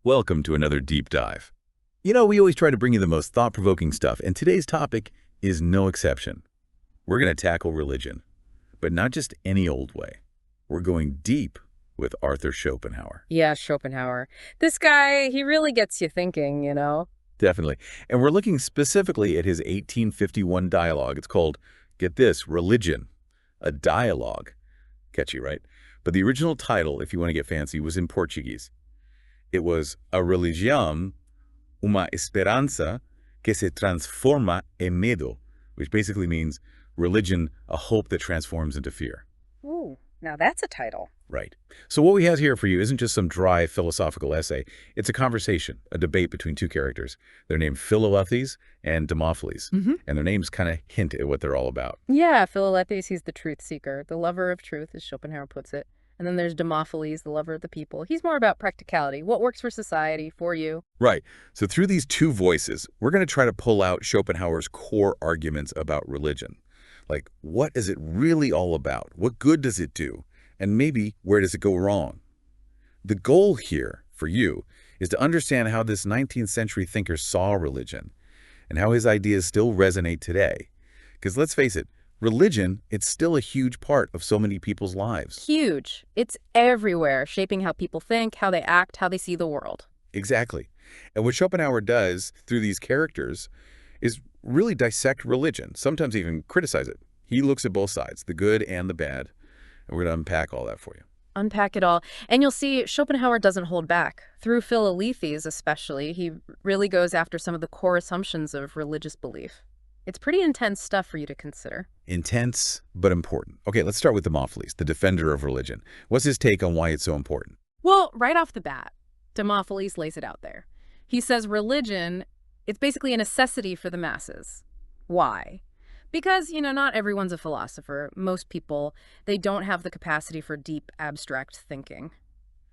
Welcome to another deep dive. We always try to bring you the most thought-provoking stuff, and today's topic is no exception. We're going to tackle religion, but not just any old way. We're going deep with Arthur Schopenhauer. Yeah, Schopenhauer. This guy, he really gets you thinking. Definitely. And we're looking specifically at his 1851 dialogue. It's called, get this, Religion, a Dialogue. Catchy, right? But the original title, if you want to get fancy, was in Portuguese. It was A Religião, uma esperança que se transforma em medo, which basically means religion, a hope that transforms into fear. Ooh, now that's a title. Right. So what we have here for you isn't just some dry philosophical essay. It's a conversation, a debate between two characters. They're named Philalethes and Demopheles, and their names kind of hint at what they're all about. Yeah, Philalethes, he's the truth seeker, the lover of truth, as Schopenhauer puts it. And then there's Demopheles, the lover of the people. He's more about practicality, what works for society, for you. Right. So through these two voices, we're going to try to pull out Schopenhauer's core arguments about religion. Like, what is it really all about? What good does it do? And maybe, where does it go wrong? The goal here, for you, is to understand how this 19th century thinker saw religion and how his ideas still resonate today. Because let's face it, religion, it's still a huge part of so many people's lives. Huge. It's everywhere, shaping how people think, how they act, how they see the world. Exactly. And what Schopenhauer does through these characters is really dissect religion, sometimes even criticize it. He looks at both sides, the good and the bad, and we're going to unpack all that for you. Unpack it all. And you'll see Schopenhauer doesn't hold back. Through Philalethes especially, he really goes after some of the core assumptions of religious belief. It's pretty intense stuff for you to consider. Intense, but important. Okay, let's start with Demopheles, the defender of religion. What's his take on why it's so important? Well, right off the bat, Demopheles lays it out there. He says religion, it's basically a necessity for the masses. Why? Because, not everyone's a philosopher. Most people, they don't have the capacity for deep, abstract thinking.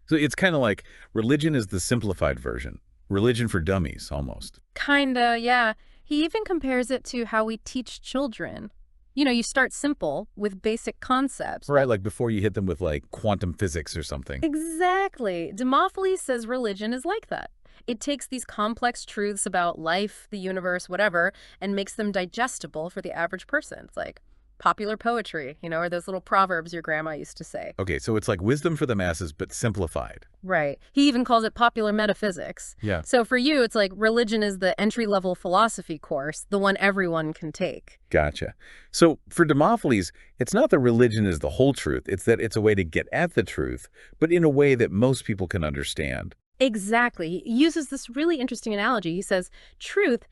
So it's kind of like religion is the simplified version. Religion for dummies, almost. Kinda, yeah. He even compares it to how we teach children. You start simple with basic concepts. Right, like before you hit them with, like, quantum physics or something. Exactly. Demopheles says religion is like that. It takes these complex truths about life, the universe, whatever, and makes them digestible for the average person. It's like popular poetry, or those little proverbs your grandma used to say. Okay, so it's like wisdom for the masses, but simplified. Right. He even calls it popular metaphysics. Yeah. So for you, it's like religion is the entry-level philosophy course, the one everyone can take. Gotcha. So for Demopheles, it's not that religion is the whole truth. It's that it's a way to get at the truth, but in a way that most people can understand. Exactly. He uses this really interesting analogy. He says, truth,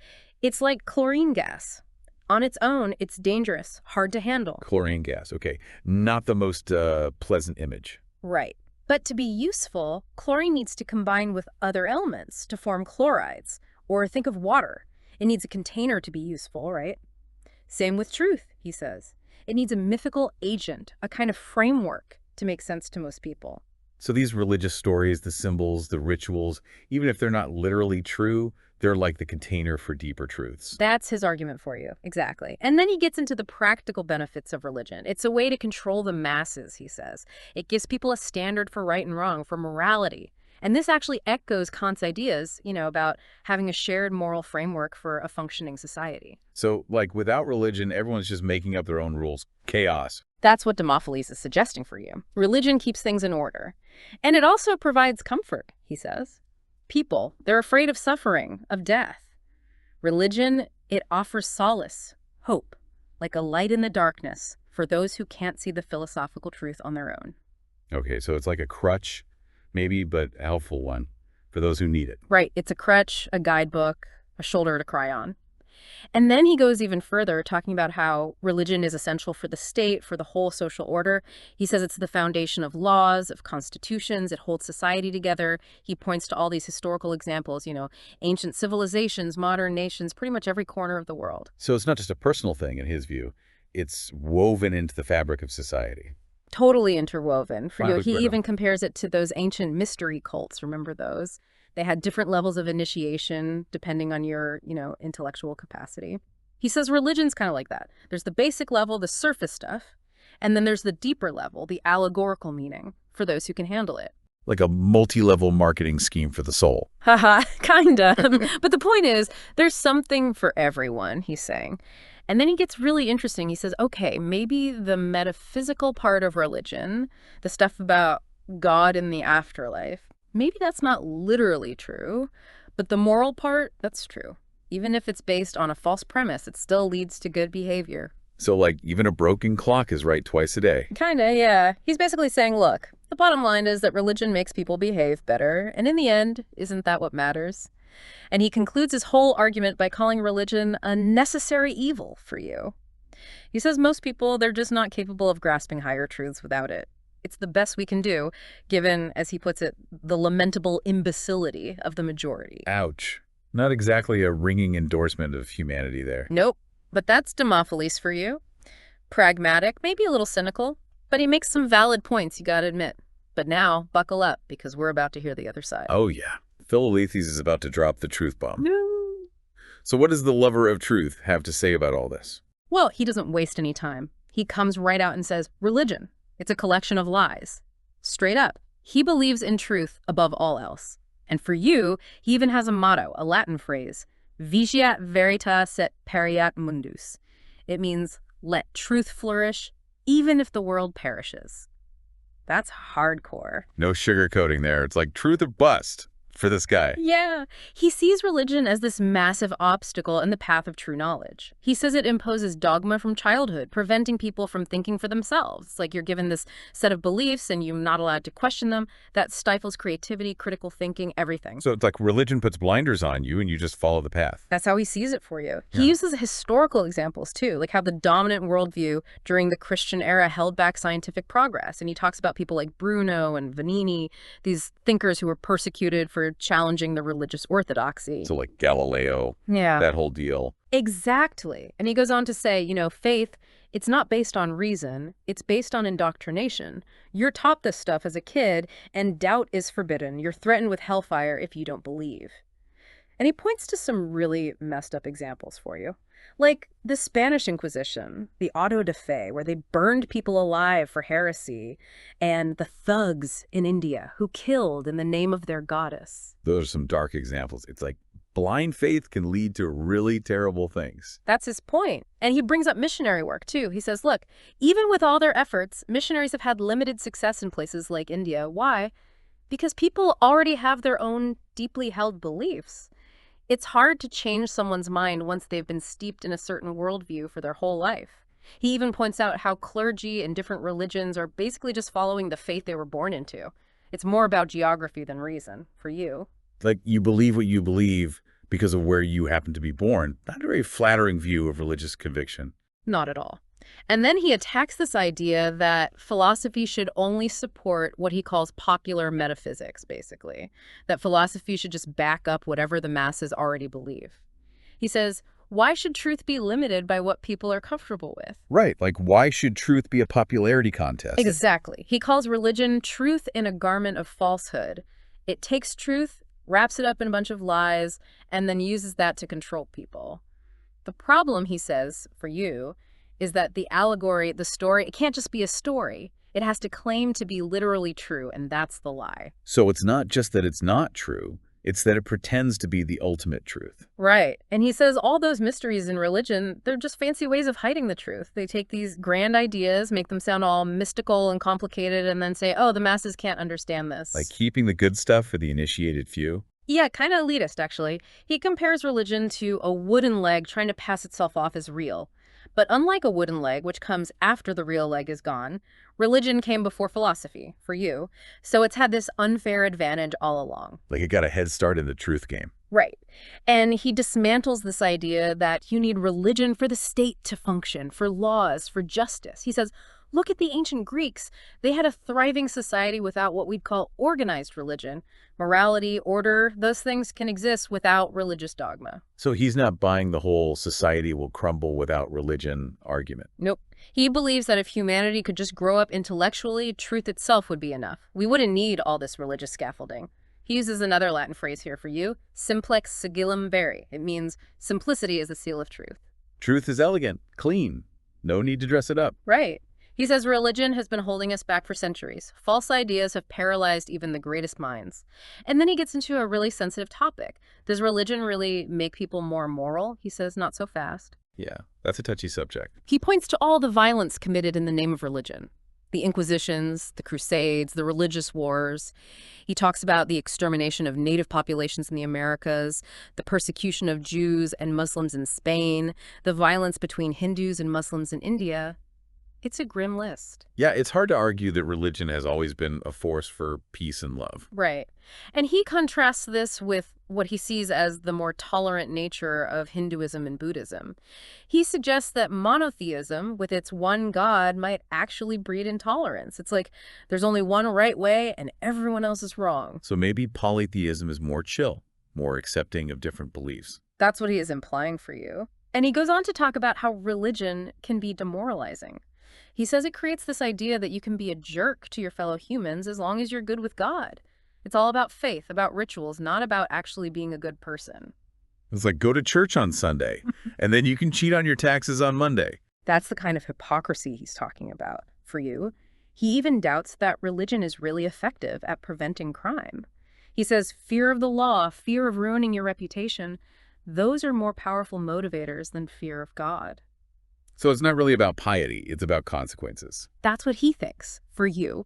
it's like chlorine gas. On its own, it's dangerous, hard to handle. Chlorine gas, okay. Not the most pleasant image. Right. But to be useful, chlorine needs to combine with other elements to form chlorides. Or think of water. It needs a container to be useful, right? Same with truth, he says. It needs a mythical agent, a kind of framework to make sense to most people. So these religious stories, the symbols, the rituals, even if they're not literally true, they're like the container for deeper truths. That's his argument for you. Exactly. And then he gets into the practical benefits of religion. It's a way to control the masses, he says. It gives people a standard for right and wrong, for morality. And this actually echoes Kant's ideas, about having a shared moral framework for a functioning society. So, like, without religion, everyone's just making up their own rules. Chaos. That's what Demopheles is suggesting for you. Religion keeps things in order. And it also provides comfort, he says. People, they're afraid of suffering, of death. Religion, it offers solace, hope, like a light in the darkness for those who can't see the philosophical truth on their own. Okay, so it's like a crutch, maybe, but a helpful one for those who need it. Right. It's a crutch, a guidebook, a shoulder to cry on. And then he goes even further, talking about how religion is essential for the state, for the whole social order. He says it's the foundation of laws, of constitutions. It holds society together. He points to all these historical examples, ancient civilizations, modern nations, pretty much every corner of the world. So it's not just a personal thing, in his view. It's woven into the fabric of society. Totally interwoven. For you, he Incredible. even compares it to those ancient mystery cults. Remember those? They had different levels of initiation depending on your, intellectual capacity. He says religion's kind of like that. There's the basic level, the surface stuff, and then there's the deeper level, the allegorical meaning, for those who can handle it. Like a multi-level marketing scheme for the soul. Haha, kinda. But the point is, there's something for everyone, he's saying. And then he gets really interesting. He says, okay, maybe the metaphysical part of religion, the stuff about God in the afterlife, maybe that's not literally true, but the moral part, that's true. Even if it's based on a false premise, it still leads to good behavior. So like even a broken clock is right twice a day. Kinda, yeah. He's basically saying, look, the bottom line is that religion makes people behave better, and in the end, isn't that what matters? And he concludes his whole argument by calling religion a necessary evil for you. He says most people, they're just not capable of grasping higher truths without it. It's the best we can do, given, as he puts it, the lamentable imbecility of the majority. Ouch. Not exactly a ringing endorsement of humanity there. Nope. But that's Demopheles for you. Pragmatic, maybe a little cynical, but he makes some valid points, you gotta admit. But now, buckle up, because we're about to hear the other side. Oh yeah. Philalethes is about to drop the truth bomb. No. So what does the lover of truth have to say about all this? Well, he doesn't waste any time. He comes right out and says, religion, it's a collection of lies. Straight up. He believes in truth above all else. And for you, he even has a motto, a Latin phrase, Vigiat veritas et pereat mundus. It means, let truth flourish, even if the world perishes. That's hardcore. No sugarcoating there. It's like truth or bust for this guy. Yeah. He sees religion as this massive obstacle in the path of true knowledge. He says it imposes dogma from childhood, preventing people from thinking for themselves. It's like you're given this set of beliefs and you're not allowed to question them. That stifles creativity, critical thinking, everything. So it's like religion puts blinders on you and you just follow the path. That's how he sees it for you. Yeah. He uses historical examples too, like how the dominant worldview during the Christian era held back scientific progress. And he talks about people like Bruno and Vanini, these thinkers who were persecuted for challenging the religious orthodoxy. So like Galileo, Yeah. that whole deal. Exactly. And he goes on to say, faith, it's not based on reason, it's based on indoctrination. You're taught this stuff as a kid, and doubt is forbidden. You're threatened with hellfire if you don't believe. And he points to some really messed up examples for you. Like the Spanish Inquisition, the auto de fe, where they burned people alive for heresy, and the thugs in India who killed in the name of their goddess. Those are some dark examples. It's like blind faith can lead to really terrible things. That's his point. And he brings up missionary work, too. He says, look, even with all their efforts, missionaries have had limited success in places like India. Why? Because people already have their own deeply held beliefs. It's hard to change someone's mind once they've been steeped in a certain worldview for their whole life. He even points out how clergy in different religions are basically just following the faith they were born into. It's more about geography than reason, for you. Like you believe what you believe because of where you happen to be born. Not a very flattering view of religious conviction. Not at all. And then he attacks this idea that philosophy should only support what he calls popular metaphysics, basically. That philosophy should just back up whatever the masses already believe. He says, why should truth be limited by what people are comfortable with? Right. Like why should truth be a popularity contest? Exactly. He calls religion truth in a garment of falsehood. It takes truth, wraps it up in a bunch of lies, and then uses that to control people. The problem, he says, for you, is that the allegory, the story, it can't just be a story. It has to claim to be literally true, and that's the lie. So it's not just that it's not true, it's that it pretends to be the ultimate truth. Right. And he says all those mysteries in religion, they're just fancy ways of hiding the truth. They take these grand ideas, make them sound all mystical and complicated, and then say, oh, the masses can't understand this. Like keeping the good stuff for the initiated few. Yeah, kind of elitist, actually. He compares religion to a wooden leg trying to pass itself off as real. But unlike a wooden leg, which comes after the real leg is gone, religion came before philosophy, for you. So it's had this unfair advantage all along. Like it got a head start in the truth game. Right. And he dismantles this idea that you need religion for the state to function, for laws, for justice. He says, look at the ancient Greeks. They had a thriving society without what we'd call organized religion. Morality, order, those things can exist without religious dogma. So he's not buying the whole society will crumble without religion argument. Nope. He believes that if humanity could just grow up intellectually, truth itself would be enough. We wouldn't need all this religious scaffolding. He uses another Latin phrase here for you, simplex sigillum veri. It means simplicity is the seal of truth. Truth is elegant, clean. No need to dress it up. Right. He says religion has been holding us back for centuries. False ideas have paralyzed even the greatest minds. And then he gets into a really sensitive topic. Does religion really make people more moral? He says not so fast. Yeah, that's a touchy subject. He points to all the violence committed in the name of religion. The Inquisitions, the Crusades, the religious wars. He talks about the extermination of native populations in the Americas, the persecution of Jews and Muslims in Spain, the violence between Hindus and Muslims in India. It's a grim list. Yeah, it's hard to argue that religion has always been a force for peace and love. Right. And he contrasts this with what he sees as the more tolerant nature of Hinduism and Buddhism. He suggests that monotheism, with its one God, might actually breed intolerance. It's like there's only one right way and everyone else is wrong. So maybe polytheism is more chill, more accepting of different beliefs. That's what he is implying for you. And he goes on to talk about how religion can be demoralizing. He says it creates this idea that you can be a jerk to your fellow humans as long as you're good with God. It's all about faith, about rituals, not about actually being a good person. It's like go to church on Sunday, and then you can cheat on your taxes on Monday. That's the kind of hypocrisy he's talking about for you. He even doubts that religion is really effective at preventing crime. He says fear of the law, fear of ruining your reputation, those are more powerful motivators than fear of God. So it's not really about piety, it's about consequences. That's what he thinks for you.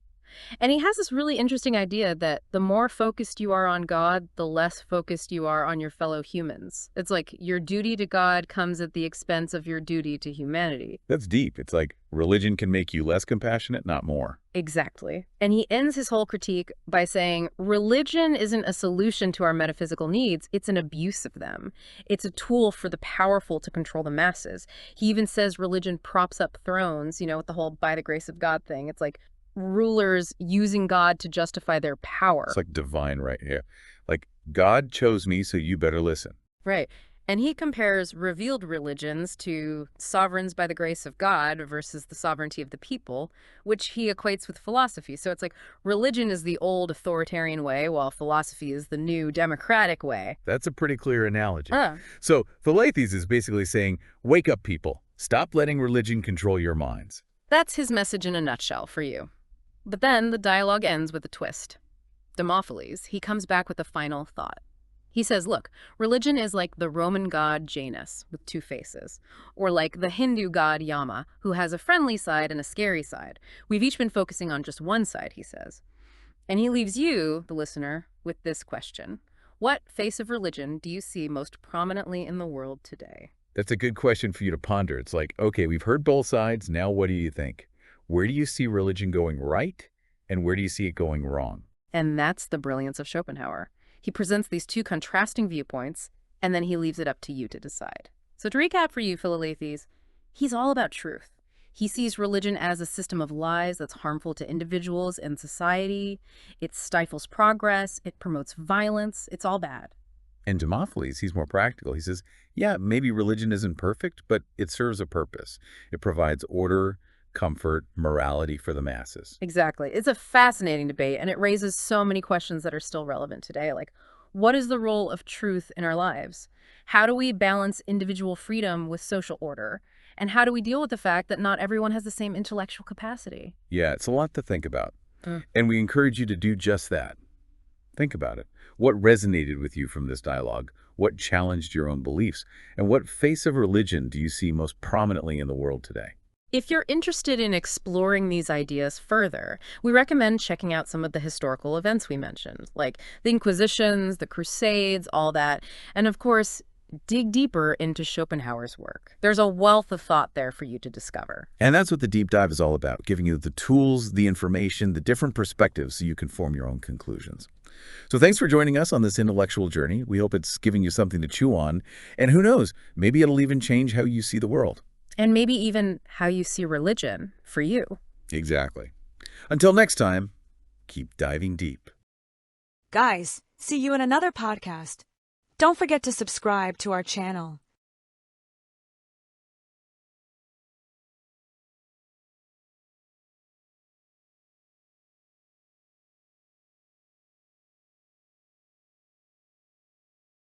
And he has this really interesting idea that the more focused you are on God, the less focused you are on your fellow humans. It's like your duty to God comes at the expense of your duty to humanity. That's deep. It's like religion can make you less compassionate, not more. Exactly. And he ends his whole critique by saying, religion isn't a solution to our metaphysical needs, it's an abuse of them. It's a tool for the powerful to control the masses. He even says religion props up thrones, with the whole by the grace of God thing. It's like rulers using God to justify their power. It's like divine right here. Like, God chose me, so you better listen. Right. And he compares revealed religions to sovereigns by the grace of God versus the sovereignty of the people, which he equates with philosophy. So it's like religion is the old authoritarian way, while philosophy is the new democratic way. That's a pretty clear analogy. So Philalethes is basically saying, wake up, people. Stop letting religion control your minds. That's his message in a nutshell for you. But then the dialogue ends with a twist. Demopheles, he comes back with a final thought. He says, look, religion is like the Roman god Janus with two faces, or like the Hindu god Yama, who has a friendly side and a scary side. We've each been focusing on just one side, he says. And he leaves you, the listener, with this question. What face of religion do you see most prominently in the world today? That's a good question for you to ponder. It's like, okay, we've heard both sides. Now what do you think? Where do you see religion going right, and where do you see it going wrong? And that's the brilliance of Schopenhauer. He presents these two contrasting viewpoints, and then he leaves it up to you to decide. So to recap for you, Philalethes, he's all about truth. He sees religion as a system of lies that's harmful to individuals and society. It stifles progress. It promotes violence. It's all bad. And Demopheles, he's more practical. He says, yeah, maybe religion isn't perfect, but it serves a purpose. It provides order, comfort, morality for the masses. Exactly. It's a fascinating debate, and it raises so many questions that are still relevant today. Like, what is the role of truth in our lives? How do we balance individual freedom with social order? And how do we deal with the fact that not everyone has the same intellectual capacity? Yeah, it's a lot to think about. And we encourage you to do just that. Think about it. What resonated with you from this dialogue? What challenged your own beliefs? And what face of religion do you see most prominently in the world today? If you're interested in exploring these ideas further, we recommend checking out some of the historical events we mentioned, like the Inquisitions, the Crusades, all that. And of course, dig deeper into Schopenhauer's work. There's a wealth of thought there for you to discover. And that's what the deep dive is all about, giving you the tools, the information, the different perspectives so you can form your own conclusions. So thanks for joining us on this intellectual journey. We hope it's giving you something to chew on. And who knows, maybe it'll even change how you see the world. And maybe even how you see religion for you. Exactly. Until next time, keep diving deep. Guys, see you in another podcast. Don't forget to subscribe to our channel.